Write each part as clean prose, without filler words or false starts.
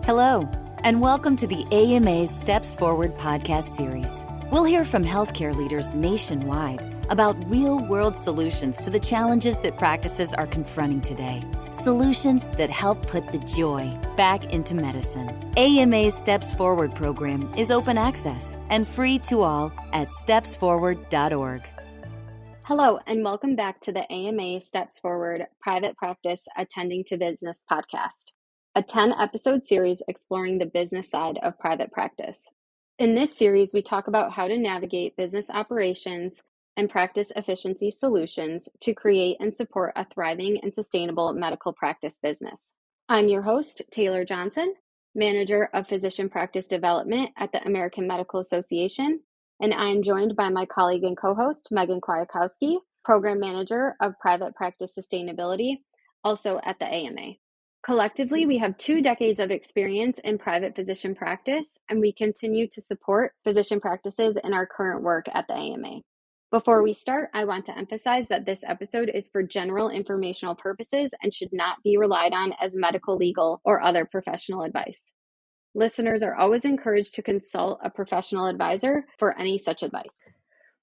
Hello, and welcome to the AMA's Steps Forward podcast series. We'll hear from healthcare leaders nationwide about real-world solutions to the challenges that practices are confronting today. Solutions that help put the joy back into medicine. AMA's Steps Forward program is open access and free to all at stepsforward.org. Hello, and welcome back to the AMA Steps Forward Private Practice Attending to Business podcast, a 10-episode series exploring the business side of private practice. In this series, we talk about how to navigate business operations and practice efficiency solutions to create and support a thriving and sustainable medical practice business. I'm your host, Taylor Johnson, Manager of Physician Practice Development at the American Medical Association, and I'm joined by my colleague and co-host, Megan Kwiatkowski, Program Manager of Private Practice Sustainability, also at the AMA. Collectively, we have 2 decades of experience in private physician practice, and we continue to support physician practices in our current work at the AMA. Before we start, I want to emphasize that this episode is for general informational purposes and should not be relied on as medical, legal, or other professional advice. Listeners are always encouraged to consult a professional advisor for any such advice.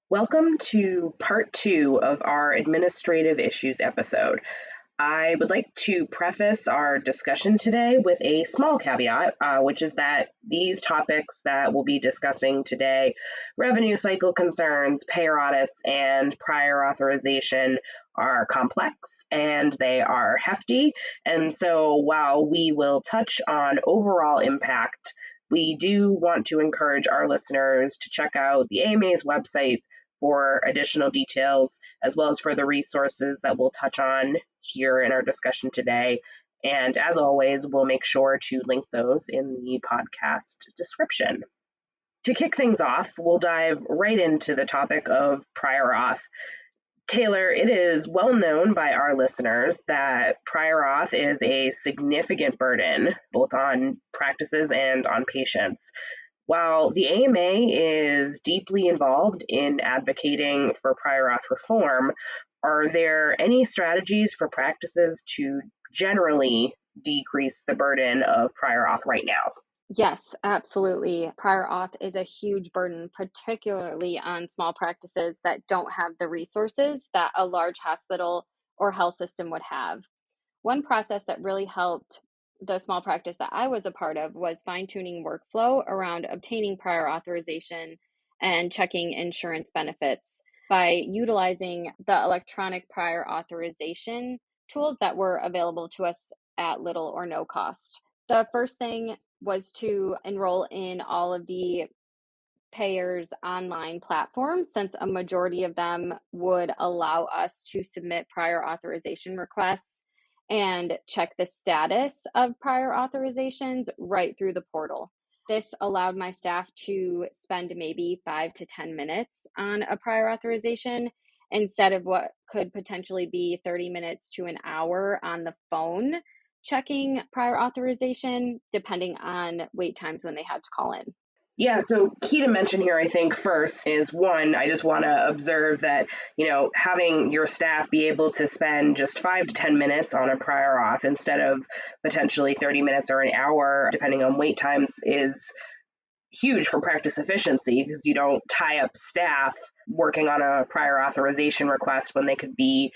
Welcome to part 2 of our administrative issues episode. I would like to preface our discussion today with a small caveat, which is that these topics that we'll be discussing today, revenue cycle concerns, payor audits, and prior authorization, are complex and they are hefty. And so while we will touch on overall impact, we do want to encourage our listeners to check out the AMA's website for additional details, as well as for the resources that we'll touch on here in our discussion today. And as always, we'll make sure to link those in the podcast description. To kick things off, we'll dive right into the topic of prior auth. Taylor, it is well known by our listeners that prior auth is a significant burden, both on practices and on patients. While the AMA is deeply involved in advocating for prior auth reform, are there any strategies for practices to generally decrease the burden of prior auth right now? Yes, absolutely. Prior auth is a huge burden, particularly on small practices that don't have the resources that a large hospital or health system would have. One process that really helped the small practice that I was a part of was fine-tuning workflow around obtaining prior authorization and checking insurance benefits by utilizing the electronic prior authorization tools that were available to us at little or no cost. The first thing was to enroll in all of the payers' online platforms, since a majority of them would allow us to submit prior authorization requests and check the status of prior authorizations right through the portal. This allowed my staff to spend maybe 5 to 10 minutes on a prior authorization instead of what could potentially be 30 minutes to an hour on the phone checking prior authorization, depending on wait times when they had to call in. Yeah, so key to mention here, I think, first is one, I just want to observe that, having your staff be able to spend just 5 to 10 minutes on a prior auth instead of potentially 30 minutes or an hour, depending on wait times, is huge for practice efficiency because you don't tie up staff working on a prior authorization request when they could be,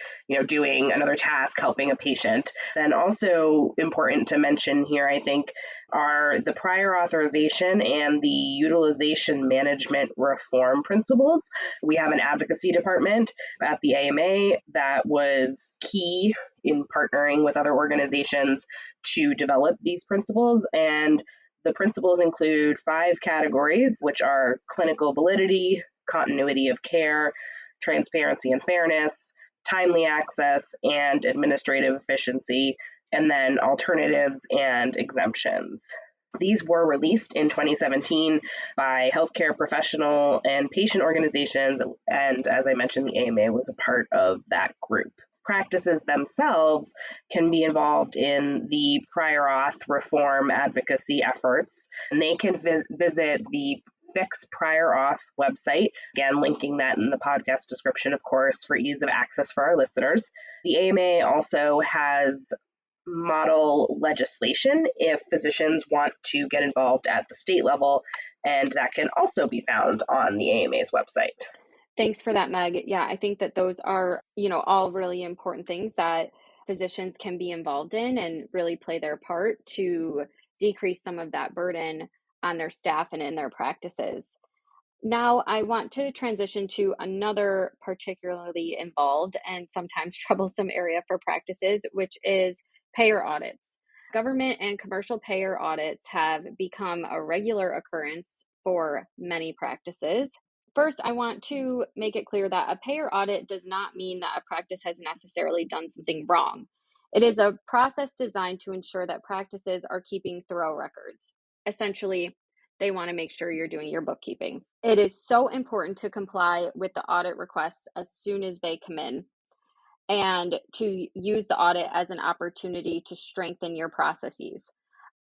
doing another task, helping a patient. Then also important to mention here, I think, are the prior authorization and the utilization management reform principles. We have an advocacy department at the AMA that was key in partnering with other organizations to develop these principles. And the principles include 5 categories, which are clinical validity, continuity of care, transparency and fairness, timely access, and administrative efficiency, and then alternatives and exemptions. These were released in 2017 by healthcare professional and patient organizations, and as I mentioned, the AMA was a part of that group. Practices themselves can be involved in the prior auth reform advocacy efforts, and they can visit the Fix Prior Auth website, again, linking that in the podcast description, of course, for ease of access for our listeners. The AMA also has model legislation if physicians want to get involved at the state level, and that can also be found on the AMA's website. Thanks for that, Meg. Yeah, I think that those are, all really important things that physicians can be involved in and really play their part to decrease some of that burden on their staff and in their practices. Now, I want to transition to another particularly involved and sometimes troublesome area for practices, which is payer audits. Government and commercial payer audits have become a regular occurrence for many practices. First, I want to make it clear that a payer audit does not mean that a practice has necessarily done something wrong. It is a process designed to ensure that practices are keeping thorough records. Essentially, they want to make sure you're doing your bookkeeping. It is so important to comply with the audit requests as soon as they come in and to use the audit as an opportunity to strengthen your processes.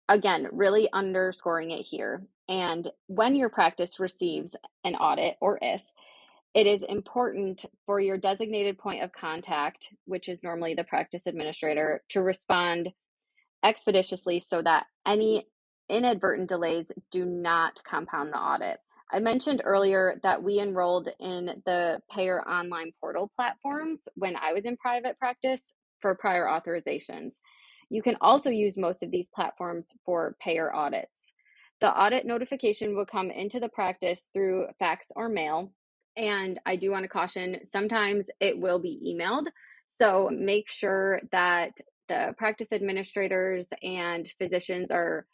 Again, really underscoring it here. And when your practice receives an audit, or if, it is important for your designated point of contact, which is normally the practice administrator, to respond expeditiously so that any inadvertent delays do not compound the audit. I mentioned earlier that we enrolled in the payer online portal platforms when I was in private practice for prior authorizations. You can also use most of these platforms for payer audits. The audit notification will come into the practice through fax or mail. And I do want to caution, sometimes it will be emailed. So make sure that the practice administrators and physicians are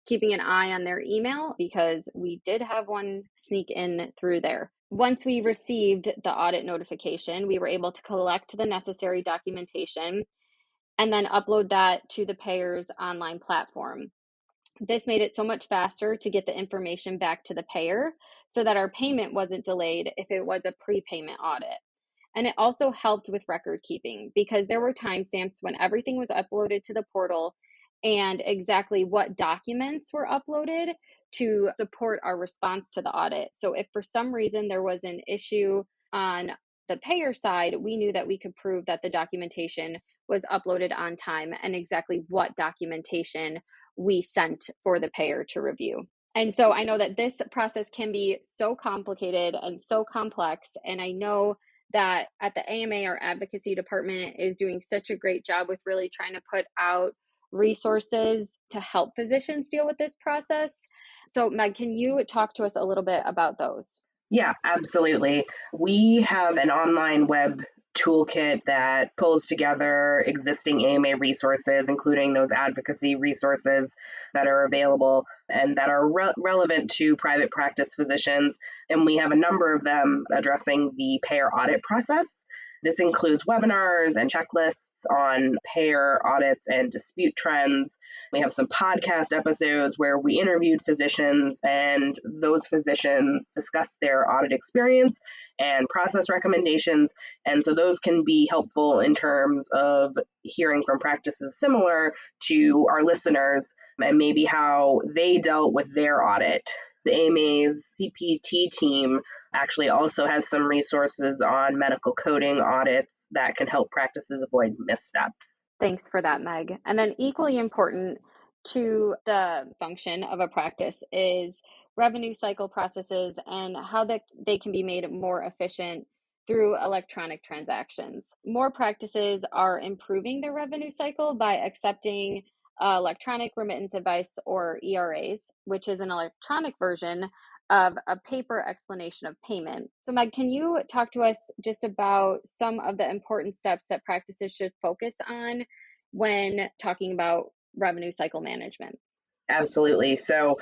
keeping an eye on their email, because we did have one sneak in through there. Once we received the audit notification, we were able to collect the necessary documentation and then upload that to the payer's online platform. This made it so much faster to get the information back to the payer so that our payment wasn't delayed if it was a prepayment audit. And it also helped with record keeping, because there were timestamps when everything was uploaded to the portal and exactly what documents were uploaded to support our response to the audit. So if for some reason there was an issue on the payer side, we knew that we could prove that the documentation was uploaded on time and exactly what documentation we sent for the payer to review. And so I know that this process can be so complicated and so complex, and I know that at the AMA, our advocacy department is doing such a great job with really trying to put out resources to help physicians deal with this process. So Meg, can you talk to us a little bit about those? Yeah, absolutely. We have an online web toolkit that pulls together existing AMA resources, including those advocacy resources that are available and that are relevant to private practice physicians. And we have a number of them addressing the payer audit process. This includes webinars and checklists on payer audits and dispute trends. We have some podcast episodes where we interviewed physicians, and those physicians discussed their audit experience and process recommendations. And so those can be helpful in terms of hearing from practices similar to our listeners and maybe how they dealt with their audit. The AMA's CPT team actually also has some resources on medical coding audits that can help practices avoid missteps. Thanks for that, Meg. And then equally important to the function of a practice is revenue cycle processes and how they can be made more efficient through electronic transactions. More practices are improving their revenue cycle by accepting electronic remittance advice, or ERAs, which is an electronic version of a paper explanation of payment. So Meg, can you talk to us just about some of the important steps that practices should focus on when talking about revenue cycle management? Absolutely. So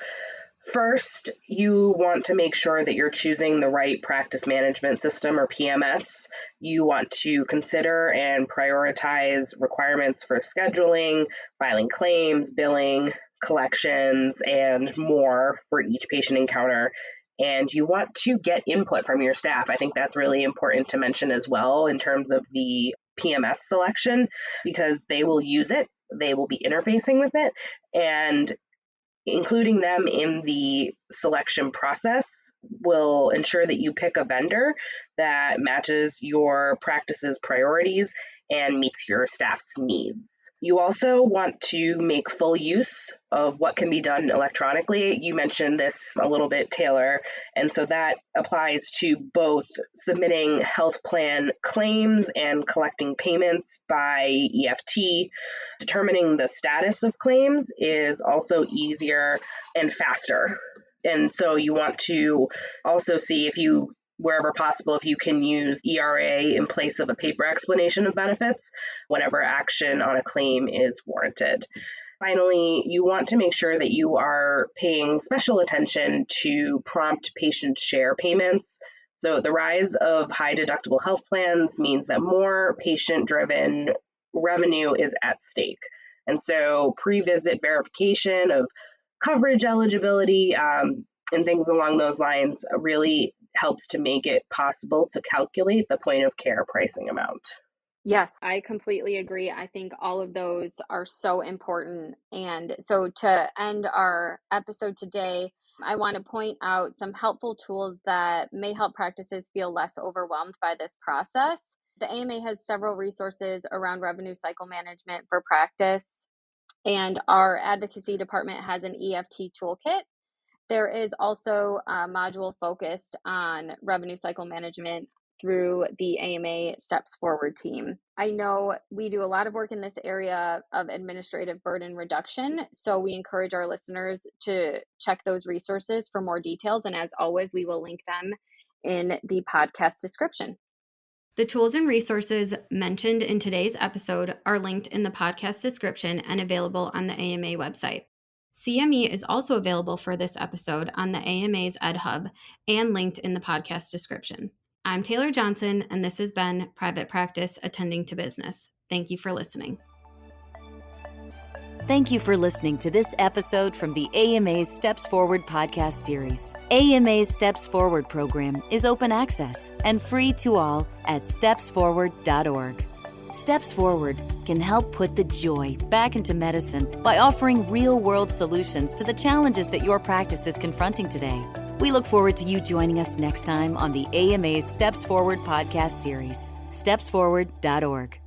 first, you want to make sure that you're choosing the right practice management system, or PMS. You want to consider and prioritize requirements for scheduling, filing claims, billing, collections, and more for each patient encounter. And you want to get input from your staff. I think that's really important to mention as well in terms of the PMS selection, because they will use it, they will be interfacing with it, and including them in the selection process will ensure that you pick a vendor that matches your practice's priorities and meets your staff's needs. You also want to make full use of what can be done electronically. You mentioned this a little bit, Taylor, and so that applies to both submitting health plan claims and collecting payments by EFT. Determining the status of claims is also easier and faster. And so you want to also see wherever possible, if you can use ERA in place of a paper explanation of benefits whenever action on a claim is warranted. Finally, you want to make sure that you are paying special attention to prompt patient share payments. So the rise of high deductible health plans means that more patient-driven revenue is at stake. And so pre-visit verification of coverage eligibility and things along those lines really helps to make it possible to calculate the point of care pricing amount. Yes, I completely agree. I think all of those are so important. And so to end our episode today, I want to point out some helpful tools that may help practices feel less overwhelmed by this process. The AMA has several resources around revenue cycle management for practice, and our advocacy department has an EFT toolkit. There is also a module focused on revenue cycle management through the AMA Steps Forward team. I know we do a lot of work in this area of administrative burden reduction, so we encourage our listeners to check those resources for more details. And as always, we will link them in the podcast description. The tools and resources mentioned in today's episode are linked in the podcast description and available on the AMA website. CME is also available for this episode on the AMA's Ed Hub and linked in the podcast description. I'm Taylor Johnson, and this has been Private Practice Attending to Business. Thank you for listening. Thank you for listening to this episode from the AMA's Steps Forward podcast series. AMA's Steps Forward program is open access and free to all at stepsforward.org. Steps Forward can help put the joy back into medicine by offering real-world solutions to the challenges that your practice is confronting today. We look forward to you joining us next time on the AMA's Steps Forward podcast series. stepsforward.org.